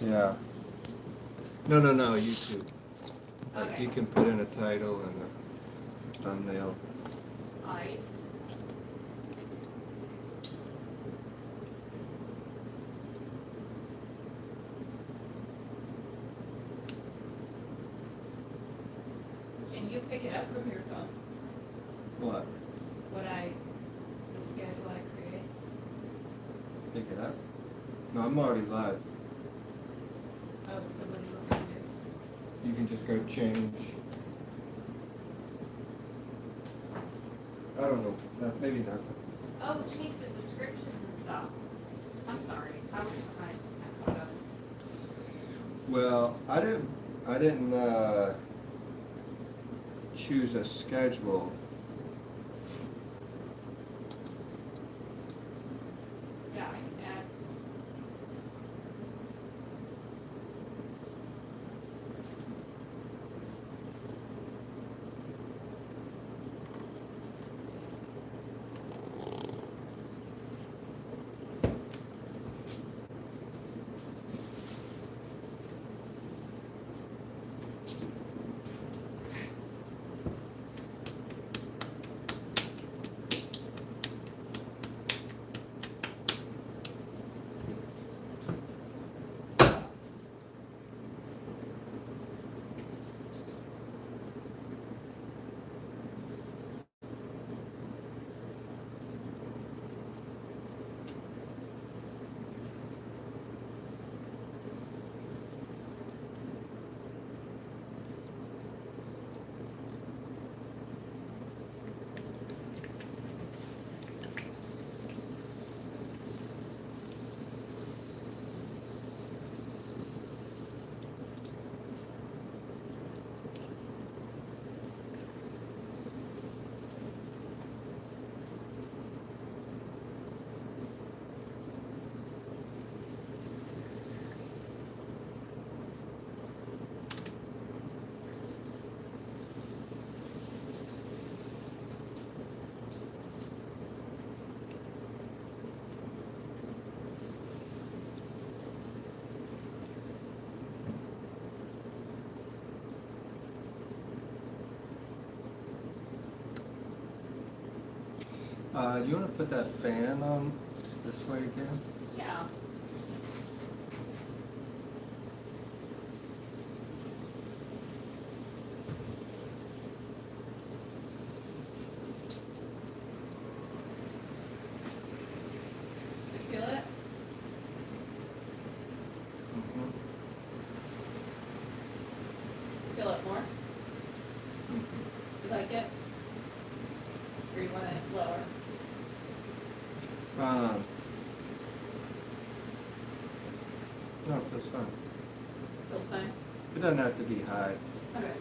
Yeah. No, no, no, YouTube. Like Okay. you can put in a title and a thumbnail. I. Can you pick it up from your phone? What? The schedule I create? Pick it up? No, I'm already live. Oh, so what do you want me to do? You can just go change. I don't know. Maybe nothing. Oh, change the descriptions and stuff. I'm sorry. I thought I was. Well, I didn't choose a schedule. Yeah, I can add. You want to put that fan on this way again? Yeah. You feel it? Mm-hmm. Feel it more? Mm-hmm. You like it? Or you want it lower? No, it feels fine. Feels fine? It doesn't have to be high. Okay.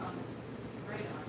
on, right on.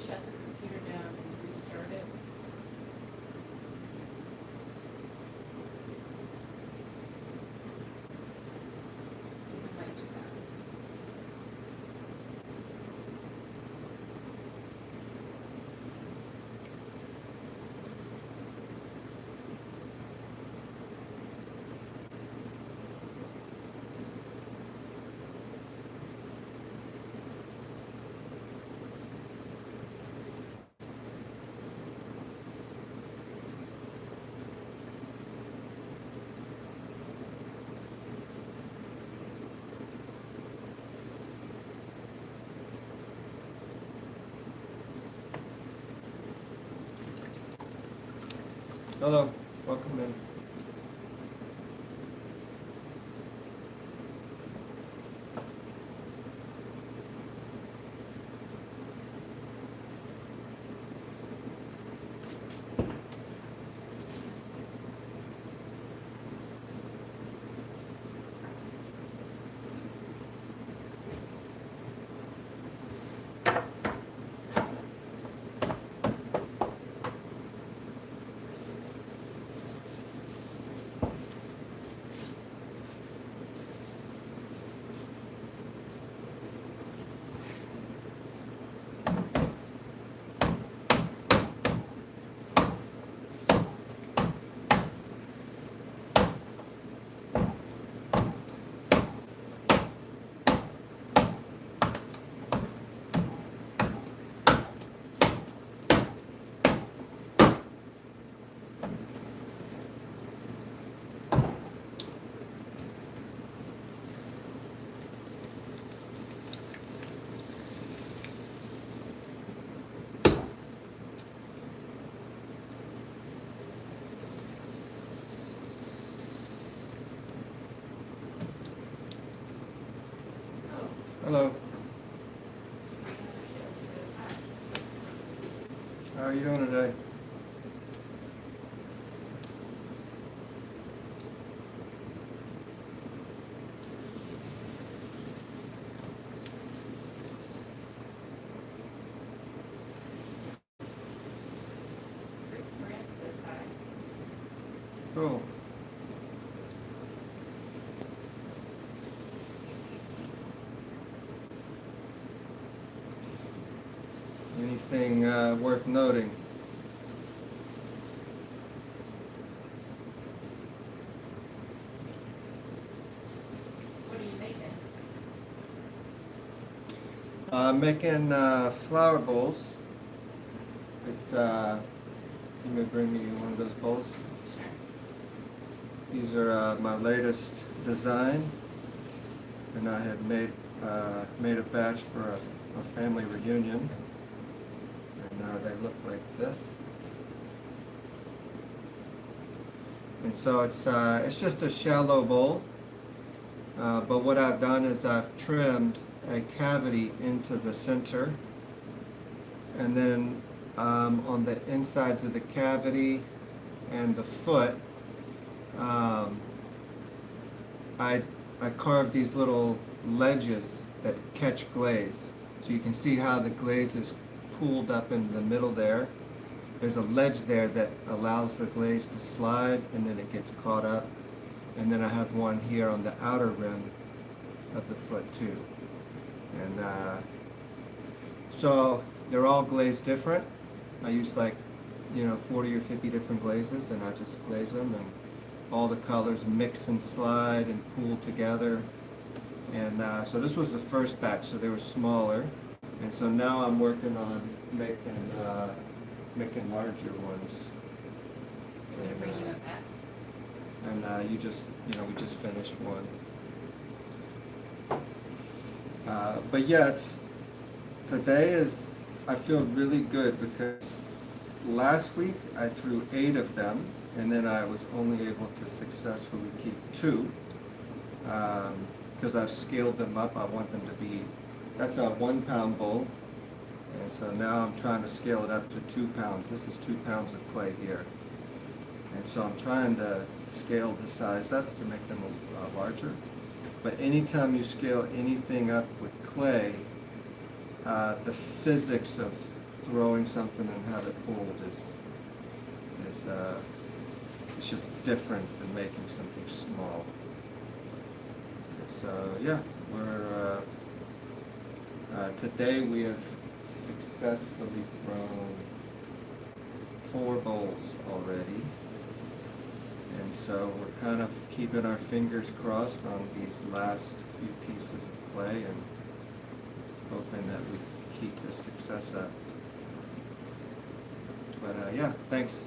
Shut the computer down and restart it. Hello, welcome in. Oh, Hello, says hi. how are you doing today? Chris Grant says hi. Cool. Anything worth noting? What are you making? Making flower bowls. It's you may bring me one of those bowls. Sure. These are my latest design, and I had made a batch for a family reunion, and they look like this. And so it's just a shallow bowl, but what I've done is I've trimmed a cavity into the center, and then on the insides of the cavity and the foot, um, I carved these little ledges that catch glaze. So you can see how the glaze is pooled up in the middle there. There's a ledge there that allows the glaze to slide, and then it gets caught up. And then I have one here on the outer rim of the foot too. And so they're all glazed different. I use 40 or 50 different glazes, and I just glaze them, and all the colors mix and slide and pool together. And so this was the first batch, so they were smaller. And so now I'm working on making larger ones. I'm gonna bring you a pack. And we just finished one. But yeah, I feel really good because last week I threw 8 of them, and then I was only able to successfully keep 2, because I've scaled them up. I want them to be, that's a 1-pound bowl, and so now I'm trying to scale it up to 2 pounds. This is 2 pounds of clay here. And so I'm trying to scale the size up to make them larger. But anytime you scale anything up with clay, the physics of throwing something and have it hold is it's just different than making something small. So yeah, we're today we have successfully thrown 4 bowls already. And so we're kind of keeping our fingers crossed on these last few pieces of clay and hoping that we keep the success up. But yeah, thanks.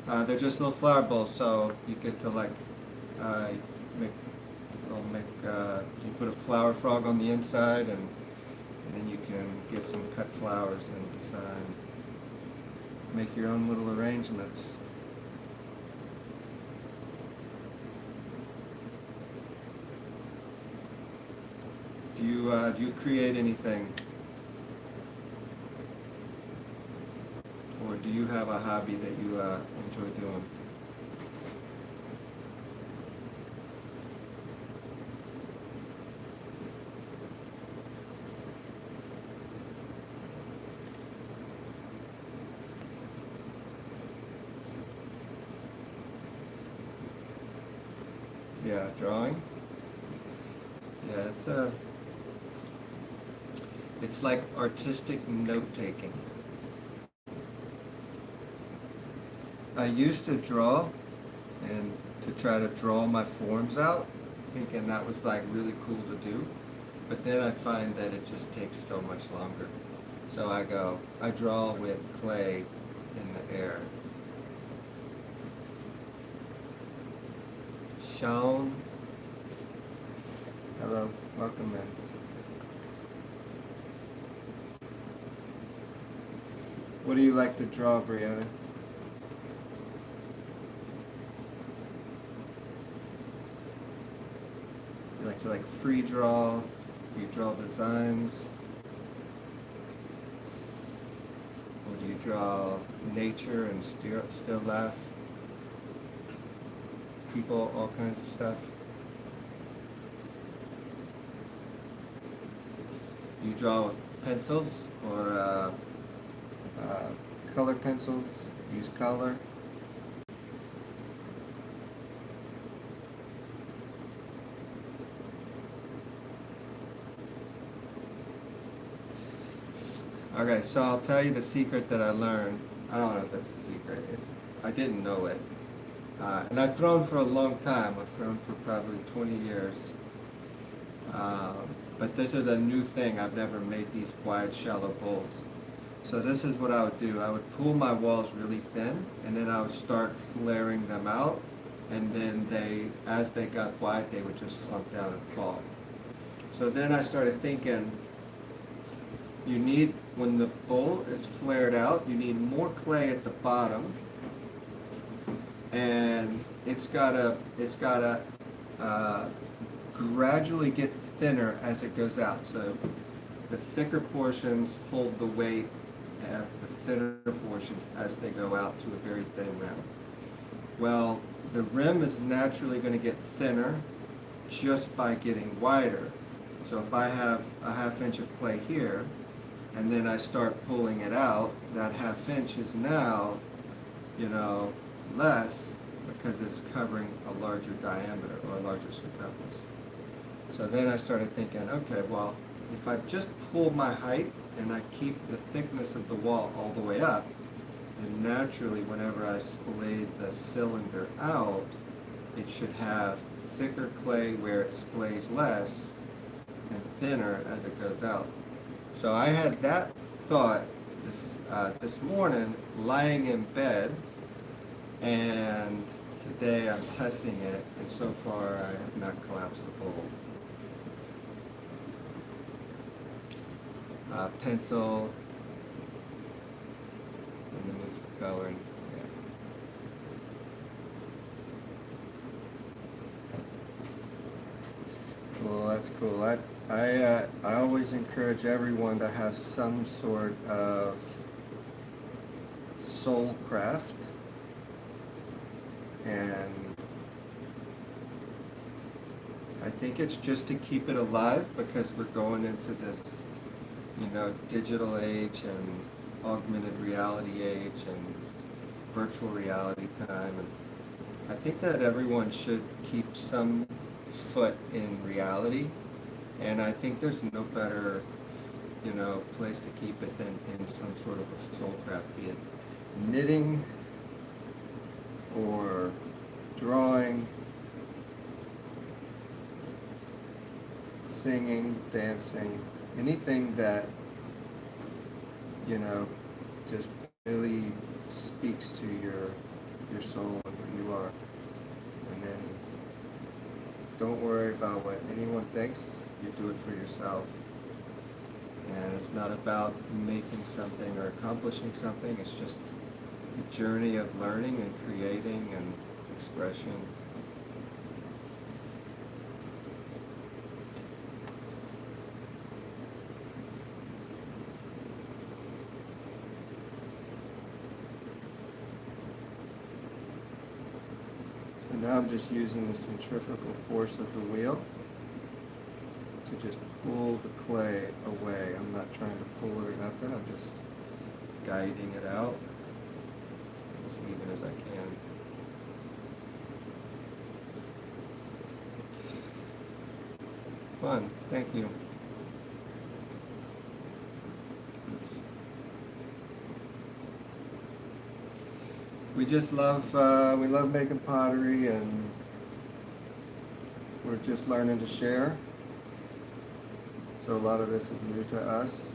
They're just little flower bowls, so you get to you put a flower frog on the inside, and then you can get some cut flowers and design, make your own little arrangements. Do you create anything? Or do you have a hobby that you enjoy doing? Yeah, drawing. Yeah, it's like artistic note-taking. I used to draw and to try to draw my forms out, thinking that was like really cool to do. But then I find that it just takes so much longer. So I draw with clay in the air. Sean, hello, welcome in. What do you like to draw, Brianna? You like to free draw? Do you draw designs? Or do you draw nature and still life? People, all kinds of stuff? Do you draw with pencils or color pencils? Use color? Okay, so I'll tell you the secret that I learned. I don't know if that's a secret. I didn't know it. And I've thrown for a long time. I've thrown for probably 20 years. But this is a new thing. I've never made these wide, shallow bowls. So this is what I would do. I would pull my walls really thin, and then I would start flaring them out. And then as they got wide, they would just slump down and fall. So then I started thinking, when the bowl is flared out, you need more clay at the bottom, and it's gotta gradually get thinner as it goes out. So the thicker portions hold the weight of the thinner portions as they go out to a very thin rim. Well, the rim is naturally going to get thinner just by getting wider. So if I have a 1/2 inch of clay here, and then I start pulling it out, that 1/2 inch is now, less because it's covering a larger diameter or a larger circumference. So then I started thinking, okay, well, if I just pull my height and I keep the thickness of the wall all the way up, then naturally whenever I splay the cylinder out, it should have thicker clay where it splays less and thinner as it goes out. So I had that thought this morning lying in bed, and today I'm testing it, and so far I have not collapsed the bowl. Pencil, and then move for coloring. Yeah. Well, that's cool. I always encourage everyone to have some sort of soul craft, and I think it's just to keep it alive because we're going into this, digital age and augmented reality age and virtual reality time, and I think that everyone should keep some foot in reality, and I think there's no better, place to keep it than in some sort of a soul craft, be it knitting or drawing, singing, dancing, anything that, just really speaks to your soul and who you are. And then don't worry about what anyone thinks. You do it for yourself. And it's not about making something or accomplishing something. It's just the journey of learning and creating and expression. I'm just using the centrifugal force of the wheel to just pull the clay away. I'm not trying to pull it or nothing, I'm just guiding it out as even as I can. Fun, thank you. We just love, we love making pottery, and we're just learning to share. So a lot of this is new to us.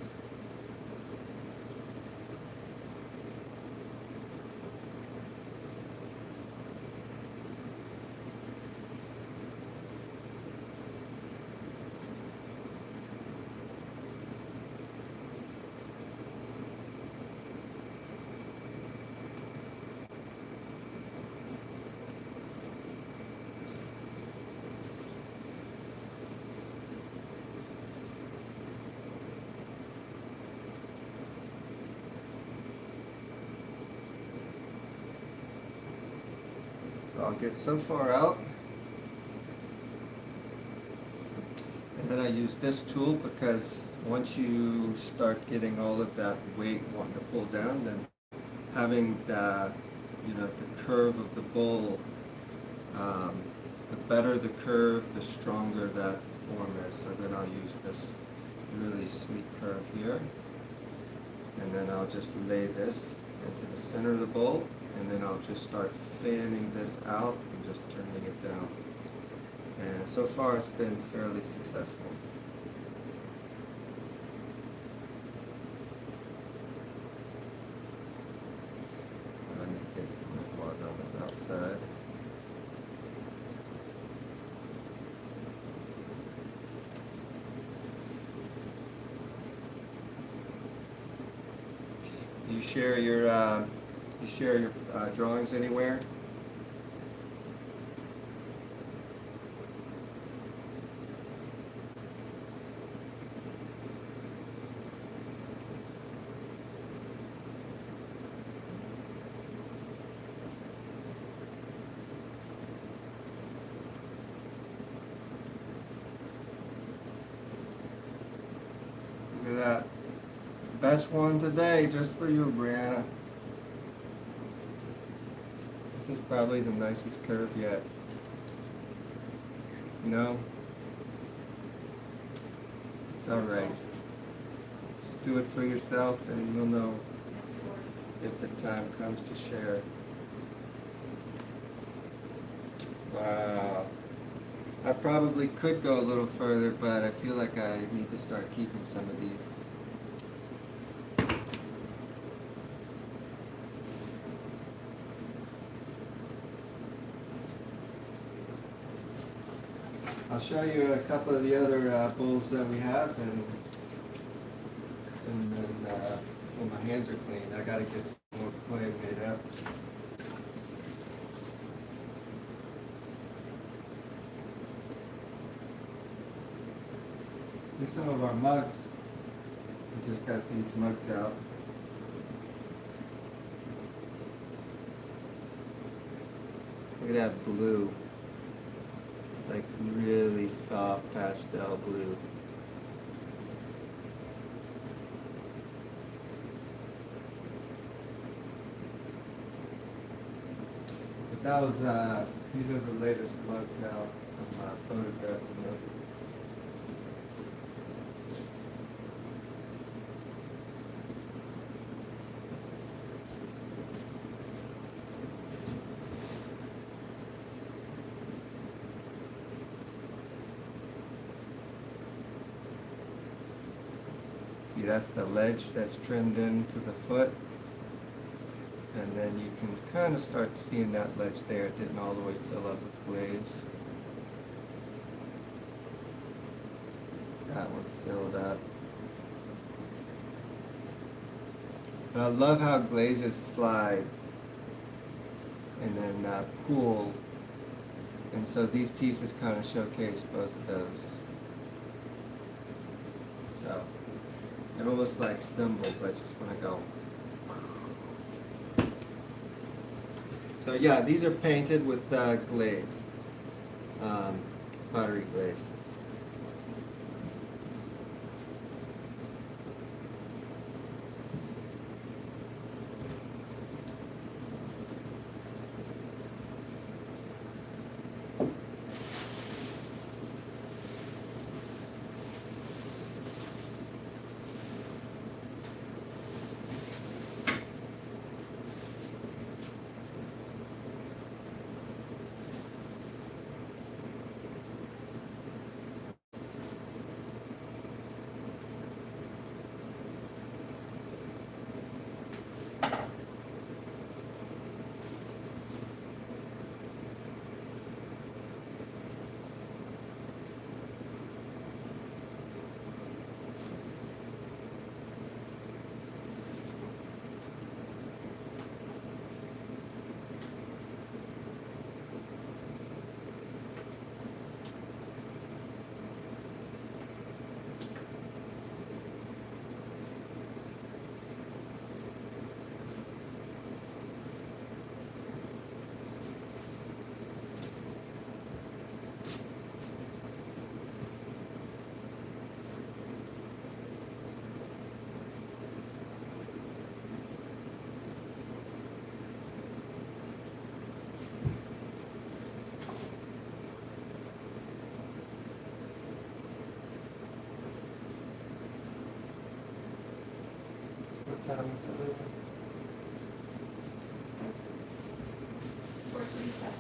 So I'll get so far out, and then I use this tool because once you start getting all of that weight wanting to pull down, then having the, the curve of the bowl, the better the curve, the stronger that form is. So then I'll use this really sweet curve here, and then I'll just lay this into the center of the bowl, and then I'll just start fanning this out and just turning it down. And so far it's been fairly successful. I need this water on the outside. You share your drawings anywhere? Look at that. Best one today, just for you, Brianna. This is probably the nicest curve yet. No? It's alright. Just do it for yourself and you'll know if the time comes to share. Wow. I probably could go a little further, but I feel like I need to start keeping some of these. I'll show you a couple of the other bowls that we have, and then when my hands are clean, I gotta get some more clay made up. Here's some of our mugs. We just got these mugs out. Look at that blue. It's like really soft pastel blue. But that was, these are the latest mugs out from photographing them. See, that's the ledge that's trimmed into the foot, and then you can kind of start seeing that ledge there. It didn't all the way fill up with glaze. That one filled up. But I love how glazes slide and then pool, and so these pieces kind of showcase both of those. So they're almost like symbols. I just want to go. So yeah, these are painted with glaze, pottery glaze. What time is it, Lily? 4:37.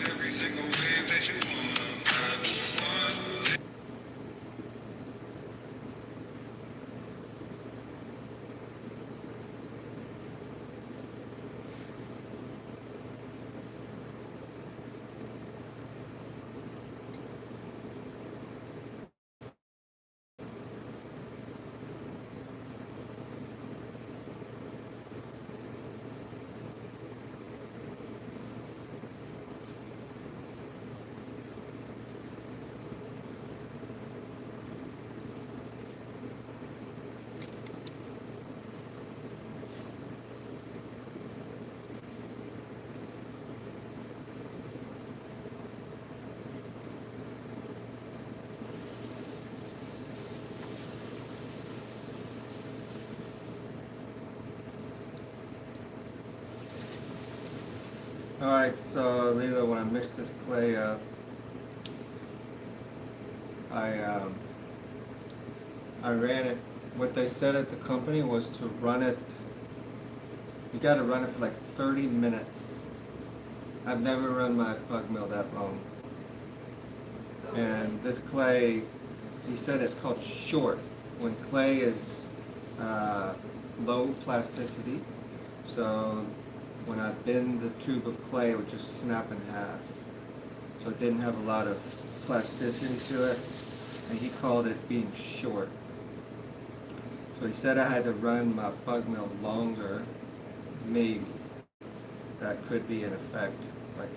Every single wave that you want. Alright, so Lila, when I mix this clay up, I ran it. What they said at the company was to run it. You got to run it for like 30 minutes. I've never run my bug mill that long. And this clay, he said it's called short. When clay is low plasticity, so when I bend the tube of clay, it would just snap in half. So it didn't have a lot of plasticity to it, and he called it being short. So he said I had to run my bug mill longer, maybe. That could be an effect, like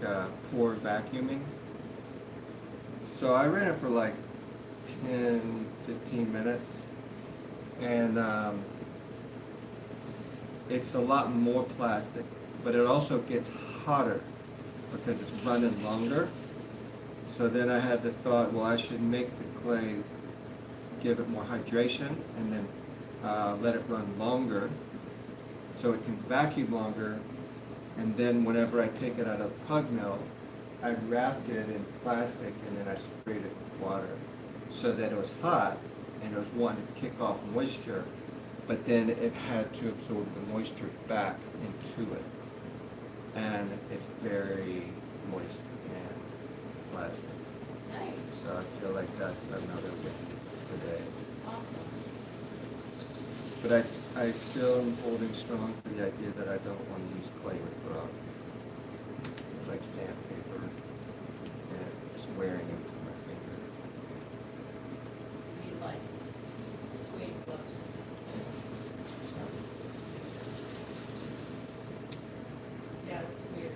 poor vacuuming. So I ran it for like 10, 15 minutes, and it's a lot more plastic, but it also gets hotter because it's running longer. So then I had the thought, well, I should make the clay give it more hydration, and then let it run longer so it can vacuum longer. And then whenever I take it out of the pug mill, I wrapped it in plastic and then I sprayed it with water so that it was hot and it was wanting to kick off moisture, but then it had to absorb the moisture back into it. And it's very moist and plastic. Nice. So I feel like that's another win today. Awesome. But I still am holding strong to the idea that I don't want to use clay with grout. It's like sandpaper, and it's wearing into my finger. You like suede gloves. Yeah, that's weird.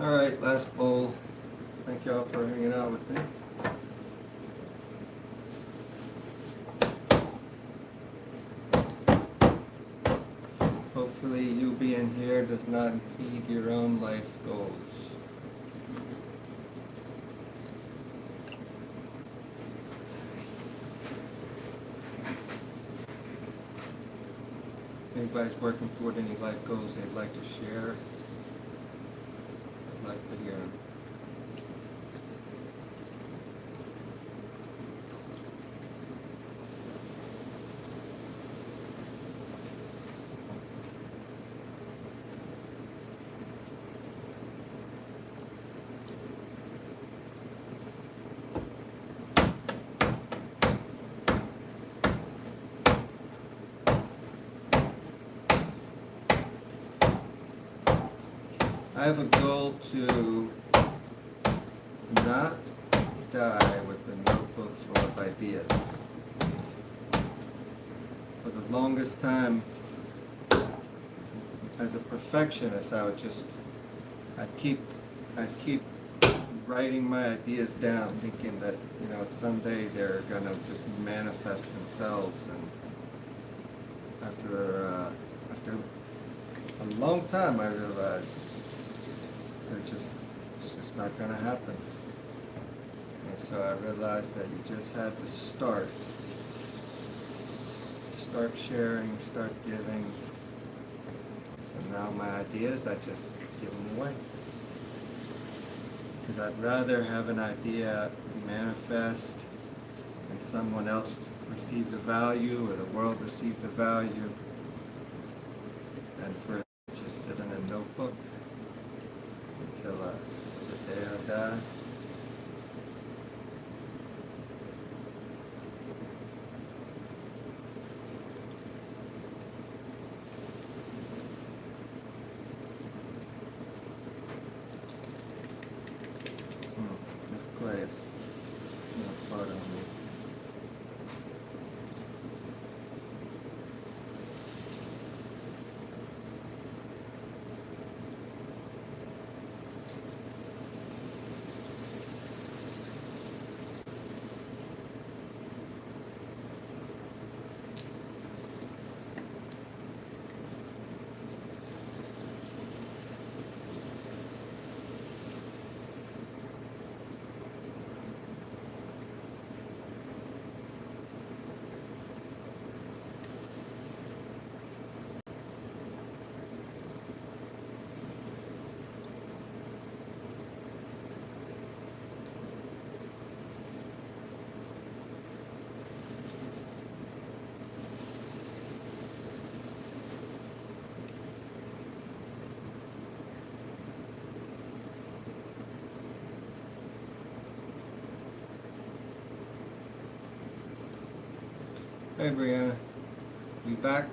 All right, last bowl. Thank y'all for hanging out with me. Hopefully you being here does not impede your own life goals. If anybody's working toward any life goals they'd like to share, I'd like to hear them. I have a goal to not die with a notebook full of ideas. For the longest time, as a perfectionist, I'd keep writing my ideas down, thinking that, someday they're gonna just manifest themselves. And after a long time, I realized it's just not gonna happen. And so I realized that you just had to start sharing, start giving. So now my ideas, I just give them away. Because I'd rather have an idea manifest and someone else receive the value, or the world receive the value, than for it to just sit in a notebook until the day I die. This clay is not hard on me. Hey Brianna, you back?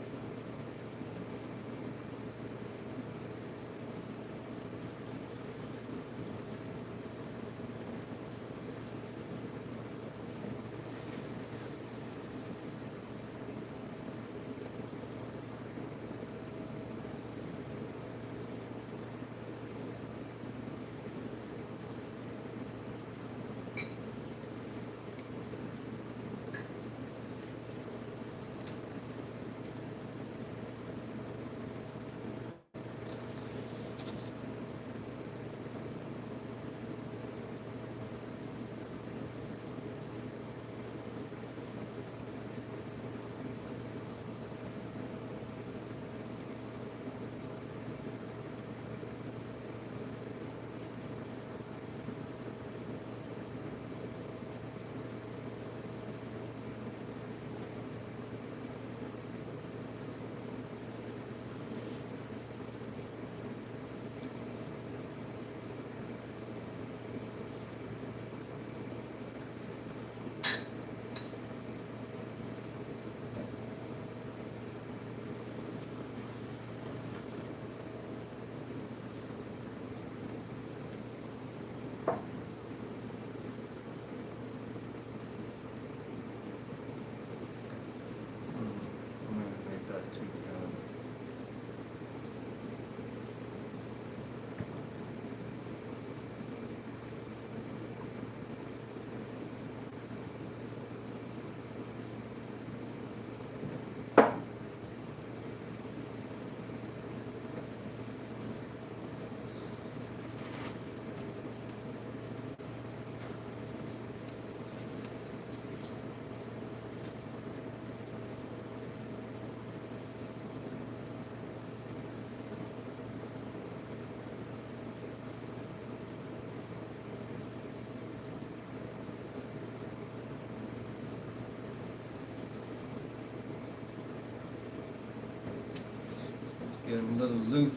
Getting a little loose.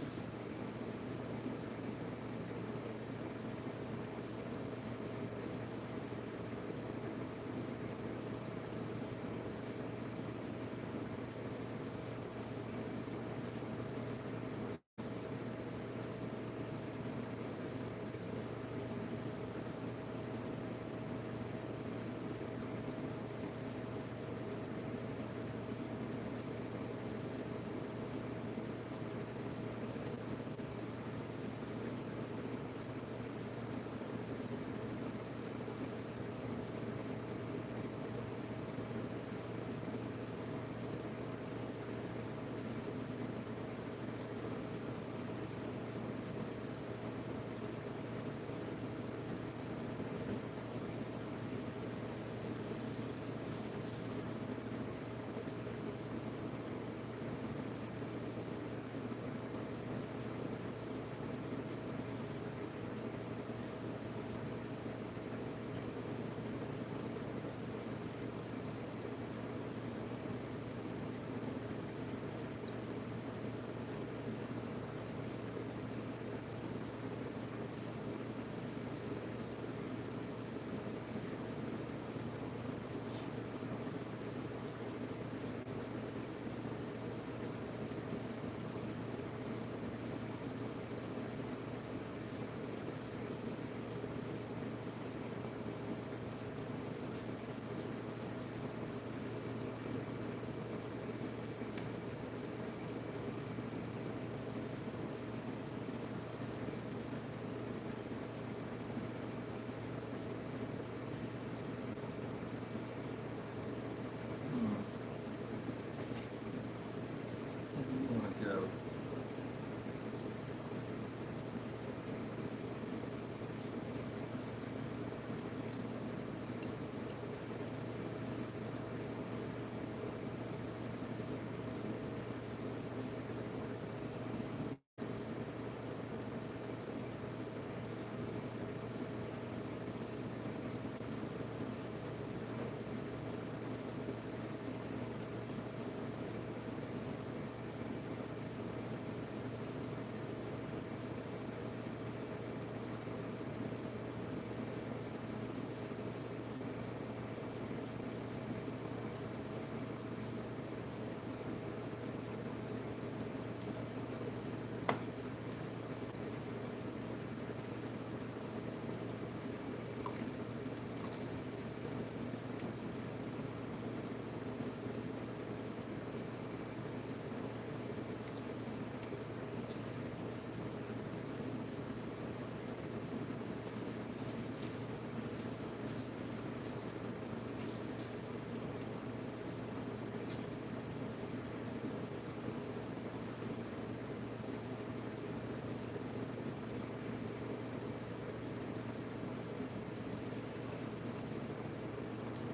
Where do you want to go?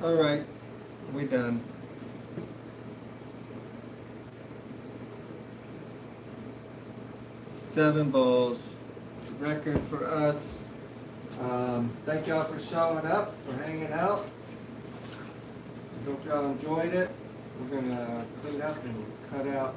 All right, we done. Seven bowls, record for us. Thank y'all for showing up, for hanging out. Hope y'all enjoyed it. We're gonna clean up and cut out.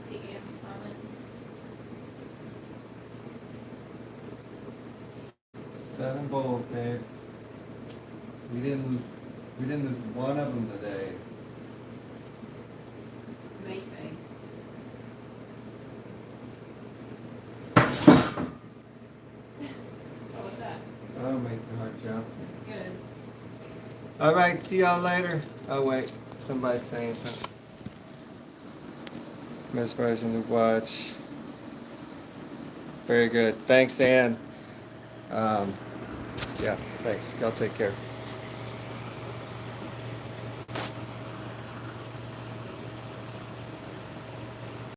See ants from it. 7 bowls, babe. We didn't lose one of them today. Amazing. What was that? That'll make the heart jump. Good. All right, see y'all later. Oh wait, somebody's saying something. Mesmerizing to watch. Very good. Thanks, Ann. Yeah, thanks. Y'all take care.